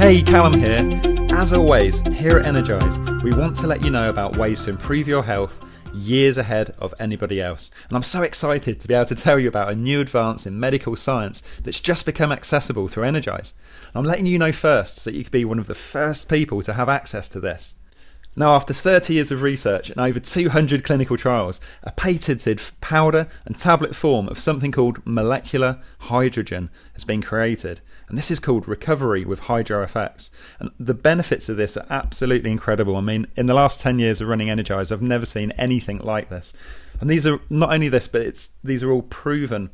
Hey, Callum here. As always, here at Energize, we want to let you know about ways to improve your health years ahead of anybody else. And I'm so excited to be able to tell you about a new advance in medical science that's just become accessible through Energize. I'm letting you know first so that you could be one of the first people to have access to this. Now, after 30 years of research and over 200 clinical trials, a patented powder and tablet form of something called molecular hydrogen has been created. And this is called Recovery with Hydro Effects. And the benefits of this are absolutely incredible. I mean, in the last 10 years of running Energize, I've never seen anything like this. And these are not only this, but these are all proven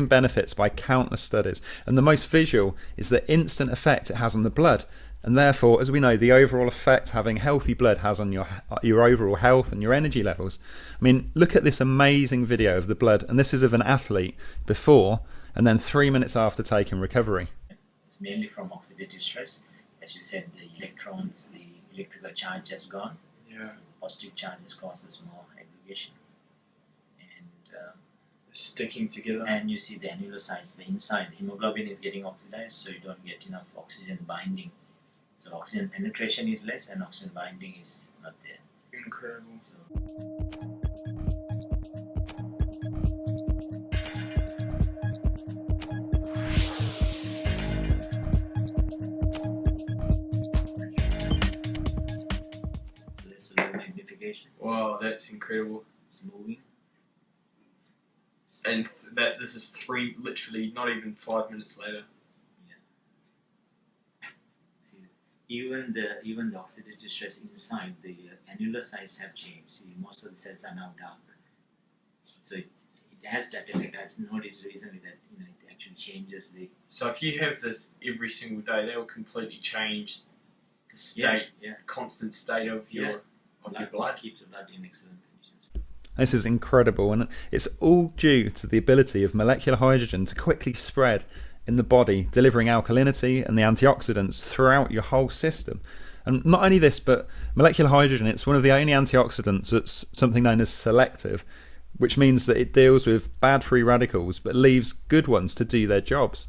benefits by countless studies. And the most visual is the instant effect it has on the blood. And therefore, as we know, the overall effect having healthy blood has on your overall health and your energy levels. I mean, look at this amazing video of the blood, and this is of an athlete before and then 3 minutes after taking Recovery. It's mainly from oxidative stress. As you said, the electrons, the electrical charge has gone. Yeah. So positive charges causes more aggregation. And Sticking together. And you see the annulocytes, the inside, hemoglobin is getting oxidized, so you don't get enough oxygen binding. So oxygen penetration is less and oxygen binding is not there. Incredible. So there's a low magnification. Wow, that's incredible. It's moving. And this is literally not even 5 minutes later. Even the oxidative stress inside, the annulocytes have changed. See, most of the cells are now dark. So it has that effect. I've noticed recently that it actually changes the. So if you have this every single day, that will completely change the state, constant state of your blood. Keeps the blood in excellent conditions. This is incredible, and it's all due to the ability of molecular hydrogen to quickly spread in the body, delivering alkalinity and the antioxidants throughout your whole system. And not only this, but molecular hydrogen, it's one of the only antioxidants that's something known as selective, which means that it deals with bad free radicals but leaves good ones to do their jobs.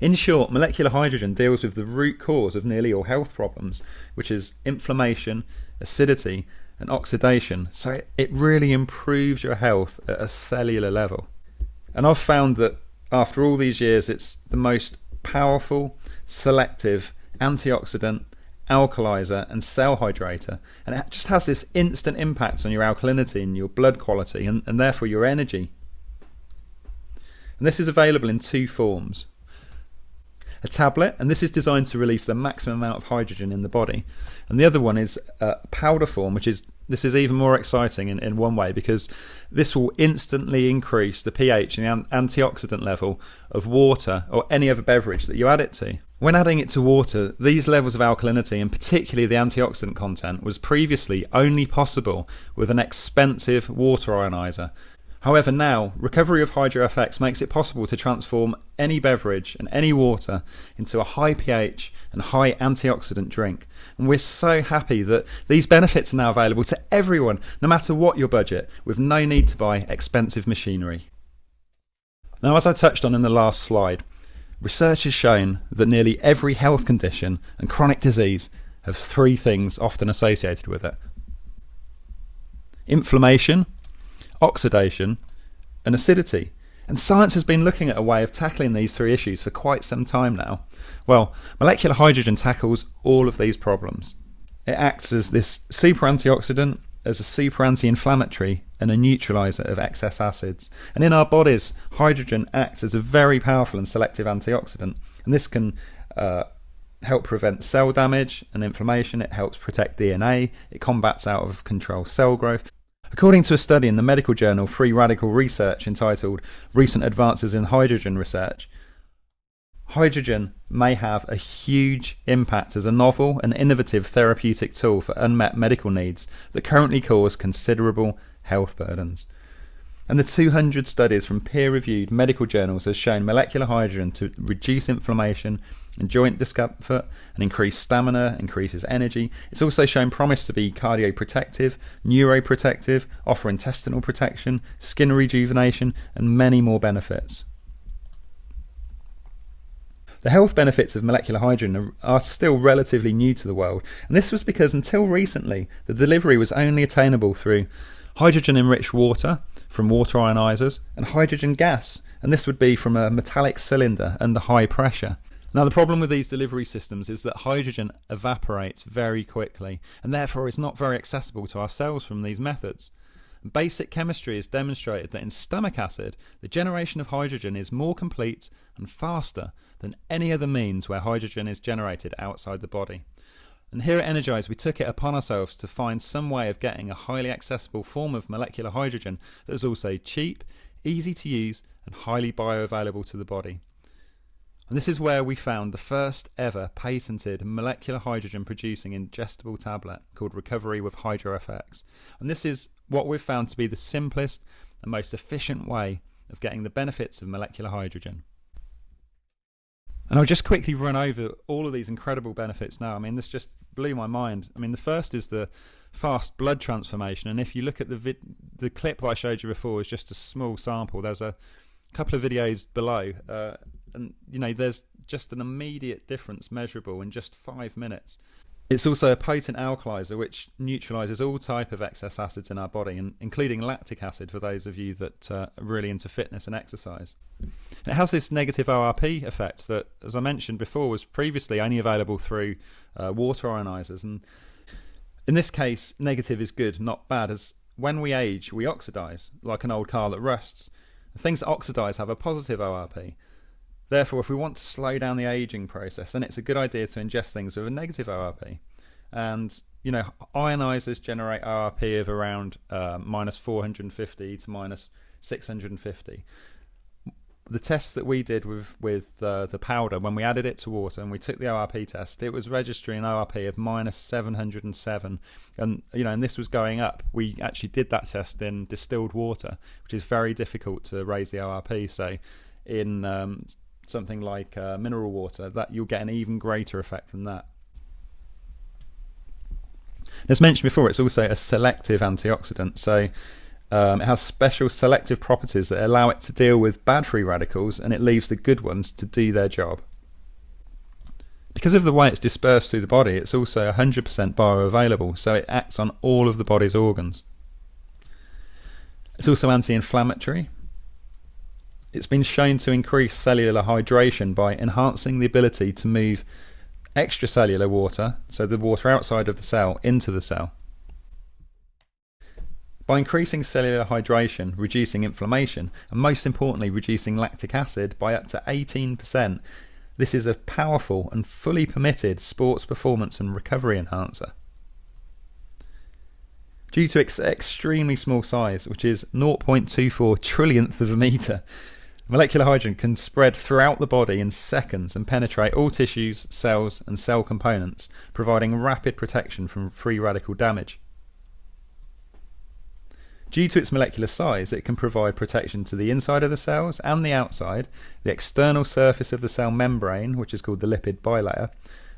In short, molecular hydrogen deals with the root cause of nearly all health problems, which is inflammation, acidity and oxidation. So it really improves your health at a cellular level. And I've found that after all these years, it's the most powerful, selective antioxidant, alkalizer and cell hydrator, and it just has this instant impact on your alkalinity and your blood quality and therefore your energy. And this is available in two forms. A tablet, and this is designed to release the maximum amount of hydrogen in the body, and the other one is a powder form, this is even more exciting in one way, because this will instantly increase the pH and the antioxidant level of water or any other beverage that you add it to. When adding it to water, these levels of alkalinity and particularly the antioxidant content was previously only possible with an expensive water ionizer. However, now, Recovery of Hydro FX makes it possible to transform any beverage and any water into a high pH and high antioxidant drink. And we're so happy that these benefits are now available to everyone, no matter what your budget, with no need to buy expensive machinery. Now, as I touched on in the last slide, research has shown that nearly every health condition and chronic disease have three things often associated with it: inflammation, oxidation and acidity. And science has been looking at a way of tackling these three issues for quite some time now. Well, molecular hydrogen tackles all of these problems. It acts as this super antioxidant, as a super anti-inflammatory and a neutralizer of excess acids. And in our bodies, hydrogen acts as a very powerful and selective antioxidant, and this can help prevent cell damage and inflammation. It helps protect DNA. It combats out of control cell growth. According to a study in the medical journal Free Radical Research entitled Recent Advances in Hydrogen Research, hydrogen may have a huge impact as a novel and innovative therapeutic tool for unmet medical needs that currently cause considerable health burdens. And the 200 studies from peer-reviewed medical journals has shown molecular hydrogen to reduce inflammation and joint discomfort and increase stamina, increases energy. It's also shown promise to be cardioprotective, neuroprotective, offer intestinal protection, skin rejuvenation, and many more benefits. The health benefits of molecular hydrogen are still relatively new to the world, and this was because until recently the delivery was only attainable through hydrogen-enriched water from water ionizers and hydrogen gas, and this would be from a metallic cylinder under high pressure. Now, the problem with these delivery systems is that hydrogen evaporates very quickly, and therefore is not very accessible to our cells from these methods. Basic chemistry has demonstrated that in stomach acid, the generation of hydrogen is more complete and faster than any other means where hydrogen is generated outside the body. And here at Energize, we took it upon ourselves to find some way of getting a highly accessible form of molecular hydrogen that is also cheap, easy to use, and highly bioavailable to the body. And this is where we found the first ever patented molecular hydrogen producing ingestible tablet called Recovery with HydroFX. And this is what we've found to be the simplest and most efficient way of getting the benefits of molecular hydrogen. And I'll just quickly run over all of these incredible benefits now. I mean, this just blew my mind. I mean, the first is the fast blood transformation. And if you look at the clip that I showed you before is just a small sample. There's a couple of videos below. And, you know, there's just an immediate difference measurable in just 5 minutes. It's also a potent alkalizer which neutralises all type of excess acids in our body, including lactic acid for those of you that are really into fitness and exercise. And it has this negative ORP effect that, as I mentioned before, was previously only available through water ionizers. And in this case, negative is good, not bad, as when we age, we oxidize, like an old car that rusts. Things that oxidize have a positive ORP. Therefore, if we want to slow down the aging process, then it's a good idea to ingest things with a negative ORP. And, you know, ionizers generate ORP of around minus 450 to minus 650. The tests that we did with the powder, when we added it to water and we took the ORP test, it was registering an ORP of minus 707. And, you know, and this was going up. We actually did that test in distilled water, which is very difficult to raise the ORP. So in something like mineral water, that you'll get an even greater effect than that. As mentioned before, it's also a selective antioxidant, so it has special selective properties that allow it to deal with bad free radicals, and it leaves the good ones to do their job. Because of the way it's dispersed through the body, it's also 100% bioavailable, so it acts on all of the body's organs. It's also anti-inflammatory. It's been shown to increase cellular hydration by enhancing the ability to move extracellular water, so the water outside of the cell, into the cell. By increasing cellular hydration, reducing inflammation, and most importantly reducing lactic acid by up to 18%, this is a powerful and fully permitted sports performance and recovery enhancer. Due to its extremely small size, which is 0.24 trillionth of a metre, molecular hydrogen can spread throughout the body in seconds and penetrate all tissues, cells and cell components, providing rapid protection from free radical damage. Due to its molecular size, it can provide protection to the inside of the cells and the outside, the external surface of the cell membrane, which is called the lipid bilayer,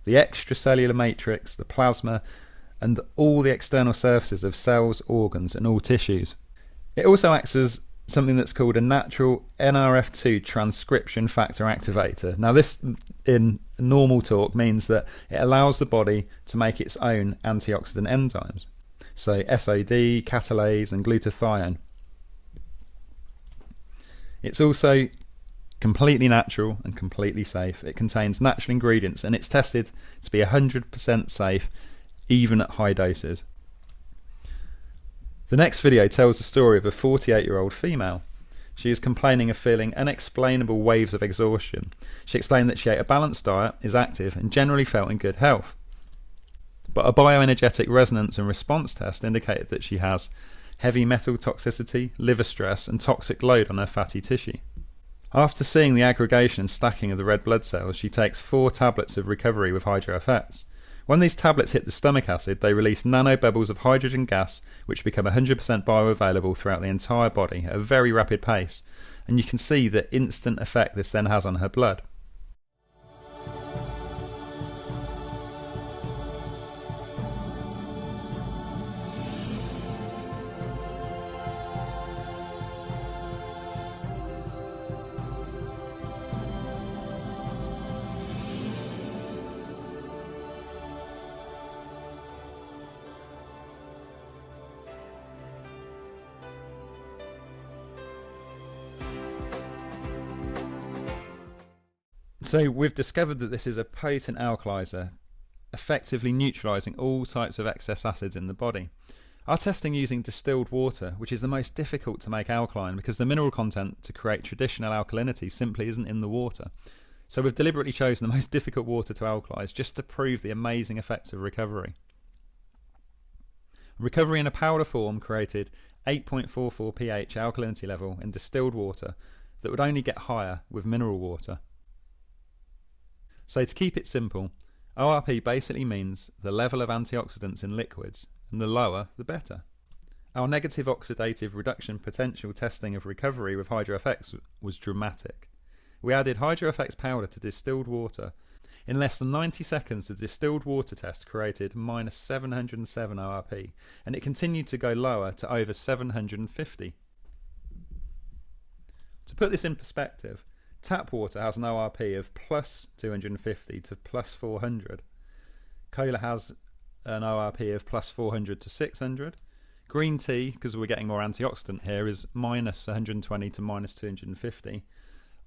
the extracellular matrix, the plasma, and all the external surfaces of cells, organs and all tissues. It also acts as something that's called a natural NRF2 transcription factor activator. Now this, in normal talk, means that it allows the body to make its own antioxidant enzymes. So SOD, catalase and glutathione. It's also completely natural and completely safe. It contains natural ingredients and it's tested to be 100% safe even at high doses. The next video tells the story of a 48-year-old female. She is complaining of feeling unexplainable waves of exhaustion. She explained that she ate a balanced diet, is active, and generally felt in good health. But a bioenergetic resonance and response test indicated that she has heavy metal toxicity, liver stress, and toxic load on her fatty tissue. After seeing the aggregation and stacking of the red blood cells, she takes 4 tablets of Recovery with HydroFX. When these tablets hit the stomach acid, they release nanobubbles of hydrogen gas, which become 100% bioavailable throughout the entire body at a very rapid pace, and you can see the instant effect this then has on her blood. So we've discovered that this is a potent alkalizer, effectively neutralising all types of excess acids in the body. Our testing using distilled water, which is the most difficult to make alkaline because the mineral content to create traditional alkalinity simply isn't in the water. So we've deliberately chosen the most difficult water to alkalise just to prove the amazing effects of recovery. Recovery in a powder form created 8.44 pH alkalinity level in distilled water that would only get higher with mineral water. So to keep it simple, ORP basically means the level of antioxidants in liquids, and the lower the better. Our negative oxidative reduction potential testing of recovery with HydroFX was dramatic. We added HydroFX powder to distilled water. In less than 90 seconds, the distilled water test created minus 707 ORP, and it continued to go lower to over 750. To put this in perspective, tap water has an ORP of plus 250 to plus 400. Cola has an ORP of plus 400 to 600. Green tea, because we're getting more antioxidant here, is minus 120 to minus 250.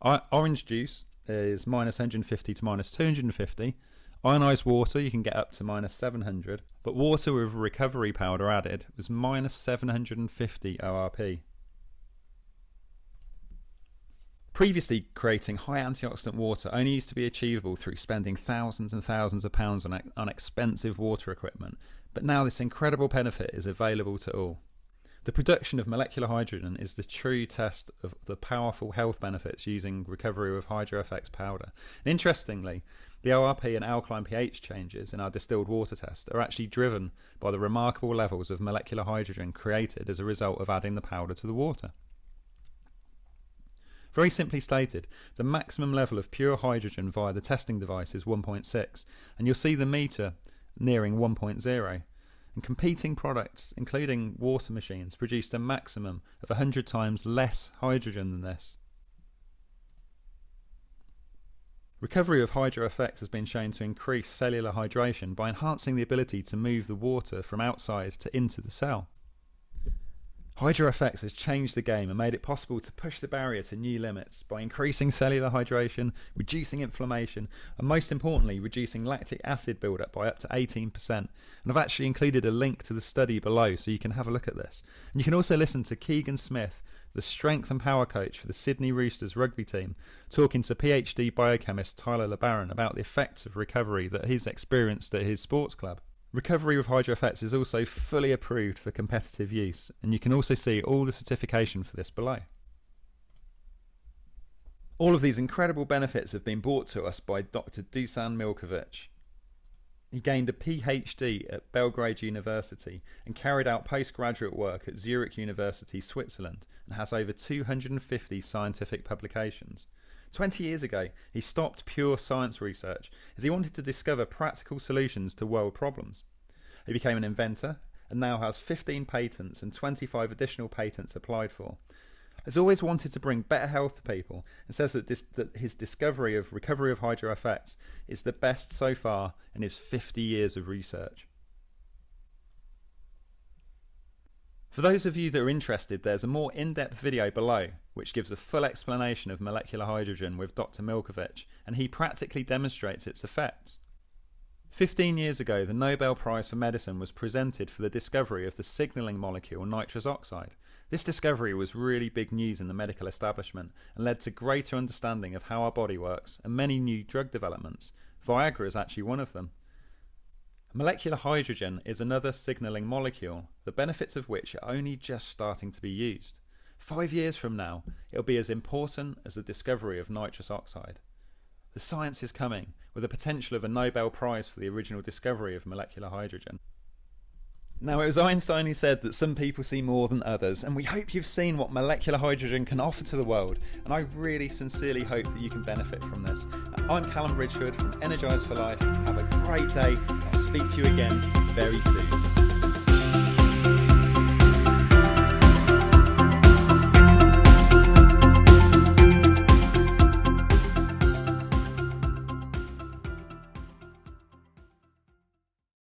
Orange juice is minus 150 to minus 250. Ionised water you can get up to minus 700. But water with recovery powder added was minus 750 ORP. Previously, creating high antioxidant water only used to be achievable through spending thousands and thousands of pounds on expensive water equipment, but now this incredible benefit is available to all. The production of molecular hydrogen is the true test of the powerful health benefits using recovery with HydroFX powder. And interestingly, the ORP and alkaline pH changes in our distilled water test are actually driven by the remarkable levels of molecular hydrogen created as a result of adding the powder to the water. Very simply stated, the maximum level of pure hydrogen via the testing device is 1.6, and you'll see the meter nearing 1.0. And competing products, including water machines, produced a maximum of 100 times less hydrogen than this. Recovery of HydroFX has been shown to increase cellular hydration by enhancing the ability to move the water from outside to into the cell. HydroFX has changed the game and made it possible to push the barrier to new limits by increasing cellular hydration, reducing inflammation, and most importantly, reducing lactic acid buildup by up to 18%. And I've actually included a link to the study below so you can have a look at this. And you can also listen to Keegan Smith, the strength and power coach for the Sydney Roosters rugby team, talking to PhD biochemist Tyler LeBaron about the effects of recovery that he's experienced at his sports club. Recovery with HydroFX is also fully approved for competitive use, and you can also see all the certification for this below. All of these incredible benefits have been brought to us by Dr. Dusan Milkovic. He gained a PhD at Belgrade University and carried out postgraduate work at Zurich University, Switzerland, and has over 250 scientific publications. 20 years ago, he stopped pure science research as he wanted to discover practical solutions to world problems. He became an inventor and now has 15 patents and 25 additional patents applied for. Has always wanted to bring better health to people and says that his discovery of recovery of HydroFX is the best so far in his 50 years of research. For those of you that are interested, there's a more in-depth video below which gives a full explanation of molecular hydrogen with Dr. Milkovic, and he practically demonstrates its effects. 15 years ago, the Nobel Prize for Medicine was presented for the discovery of the signalling molecule nitrous oxide. This discovery was really big news in the medical establishment and led to greater understanding of how our body works and many new drug developments. Viagra is actually one of them. Molecular hydrogen is another signalling molecule, the benefits of which are only just starting to be used. 5 years from now, it'll be as important as the discovery of nitrous oxide. The science is coming, with the potential of a Nobel Prize for the original discovery of molecular hydrogen. Now, it was Einstein who said that some people see more than others, and we hope you've seen what molecular hydrogen can offer to the world, and I really sincerely hope that you can benefit from this. I'm Callum Bridgewood from Energise for Life. Have a great day. I'll speak to you again very soon.